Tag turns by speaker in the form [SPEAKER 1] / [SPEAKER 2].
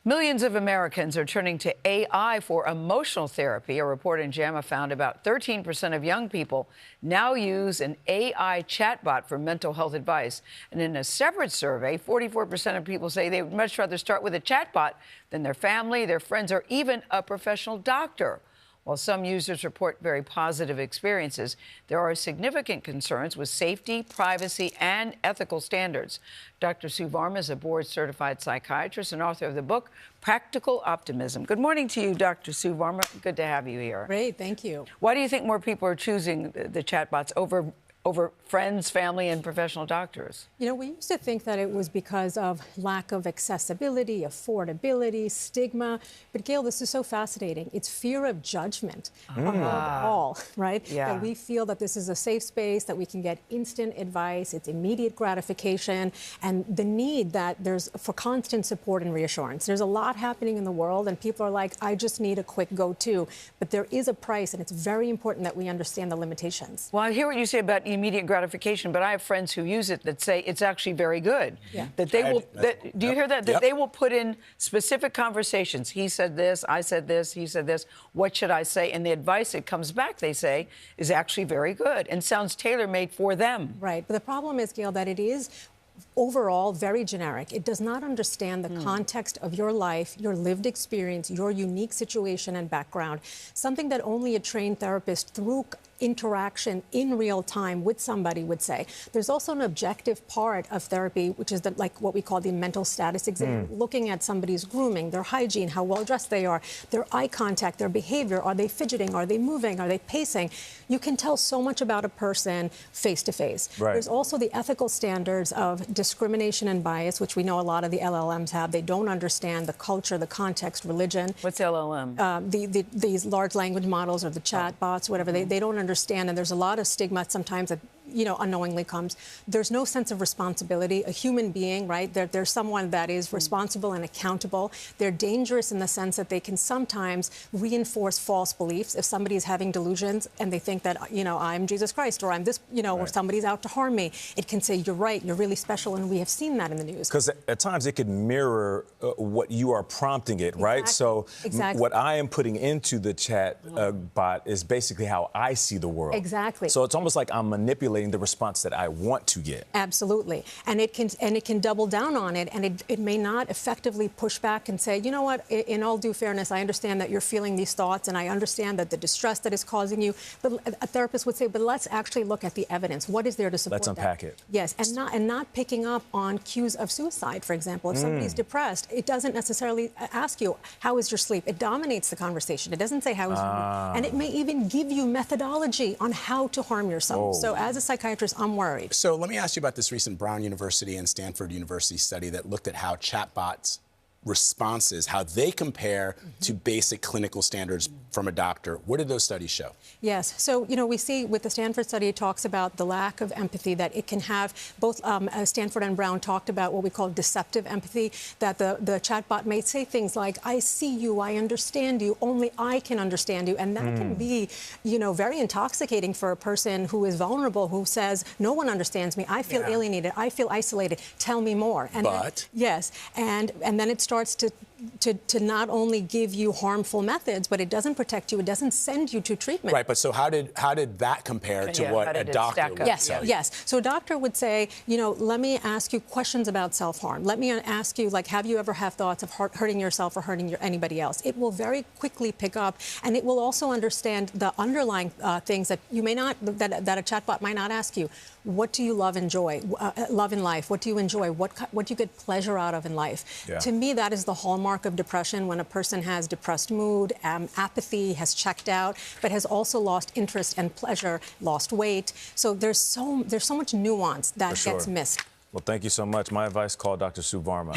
[SPEAKER 1] Millions of Americans are turning to AI for emotional therapy. A report in JAMA found about 13% of young people now use an AI chatbot for mental health advice. And in a separate survey, 44% of people say they would much rather start with a chatbot than their family, their friends, or even a professional doctor. While some users report very positive experiences, there are significant concerns with safety, privacy, and ethical standards. Dr. Sue Varma is a board-certified psychiatrist and author of the book, Practical Optimism. Good morning to you, Dr. Sue Varma. Good to have you here.
[SPEAKER 2] Great, thank you.
[SPEAKER 1] Why do you think more people are choosing the chatbots over friends, family, and professional doctors?
[SPEAKER 2] You know, we used to think that it was because of lack of accessibility, affordability, stigma. But Gayle, this is so fascinating. It's fear of judgment above all, right?
[SPEAKER 1] Yeah.
[SPEAKER 2] That we feel that this is a safe space, that we can get instant advice, it's immediate gratification, and the need that there's for constant support and reassurance. There's a lot happening in the world, and people are like, I just need a quick go-to. But there is a price, and it's very important that we understand the limitations.
[SPEAKER 1] Well, I hear what you say about immediate gratification, but I have friends who use it that say it's actually very good.
[SPEAKER 2] Yeah.
[SPEAKER 1] That they will. Do you hear that? That
[SPEAKER 3] Yep.
[SPEAKER 1] they will put in specific conversations. He said this, I said this, he said this. What should I say? And the advice that comes back, they say, is actually very good and sounds tailor-made for them.
[SPEAKER 2] Right. But the problem is, Gayle, that it is overall very generic. It does not understand the context of your life, your lived experience, your unique situation and background, something that only a trained therapist through interaction in real time with somebody would say. There's also an objective part of therapy, which is like what we call the mental status exam, looking at somebody's grooming, their hygiene, how well dressed they are, their eye contact, their behavior, are they fidgeting, are they moving, are they pacing? You can tell so much about a person face to face.
[SPEAKER 3] Right.
[SPEAKER 2] There's also the ethical standards of discrimination and bias, which we know a lot of the LLMs have. They don't understand the culture, the context, religion.
[SPEAKER 1] What's LLM?
[SPEAKER 2] These large language models or the chat bots, whatever, they don't understand, and there's a lot of stigma sometimes that, you know, unknowingly comes. There's no sense of responsibility. A human being, right? There's someone that is responsible and accountable. They're dangerous in the sense that they can sometimes reinforce false beliefs. If somebody is having delusions and they think that, you know, I'm Jesus Christ, or I'm this, you know, or somebody's out to harm me, it can say, you're right, you're really special, and we have seen that in the news.
[SPEAKER 3] Because at times it could mirror what you are prompting it, right? So what I am putting into the chat bot is basically how I see the world.
[SPEAKER 2] Exactly.
[SPEAKER 3] So it's almost like I'm manipulating the response that I want to get.
[SPEAKER 2] Absolutely. And it can double down on it, and it may not effectively push back and say, you know what, in all due fairness, I understand that you're feeling these thoughts, and I understand that the distress that is causing you, but a therapist would say, but let's actually look at the evidence. What is there to support
[SPEAKER 3] Let's unpack
[SPEAKER 2] that?
[SPEAKER 3] it.
[SPEAKER 2] Yes, and not picking up on cues of suicide, for example. If somebody's depressed, it doesn't necessarily ask you, how is your sleep? It dominates the conversation. It doesn't say how is your mood. And it may even give you methodology on how to harm yourself. So as a psychiatrist, I'm worried.
[SPEAKER 4] So let me ask you about this recent Brown University and Stanford University study that looked at how chatbots responses, how they compare to basic clinical standards from a doctor. What did those studies show? Yes.
[SPEAKER 2] So, you know, we see with the Stanford study, it talks about the lack of empathy that it can have. Both Stanford and Brown talked about what we call deceptive empathy, that the chatbot may say things like, I see you, I understand you, only I can understand you. And that can be, you know, very intoxicating for a person who is vulnerable, who says, no one understands me, I feel alienated, I feel isolated, tell me more. And
[SPEAKER 4] but?
[SPEAKER 2] Yes. And then it starts to not only give you harmful methods, but it doesn't protect you. It doesn't send you to treatment.
[SPEAKER 4] Right, but so how did that compare to what a doctor would say?
[SPEAKER 2] Yes. So a doctor would say, you know, let me ask you questions about self-harm. Let me ask you, like, have you ever had thoughts of hurting yourself or hurting anybody else? It will very quickly pick up, and it will also understand the underlying things that you may not, that a chatbot might not ask you. What do you love in life? What do you enjoy? What do you get pleasure out of in life?
[SPEAKER 3] Yeah.
[SPEAKER 2] To me, that is the hallmark of depression, when a person has depressed mood, apathy, has checked out, but has also lost interest and pleasure, lost weight. So there's so much nuance that gets missed.
[SPEAKER 3] Well, thank you so much. My advice, call Dr. Sue Varma.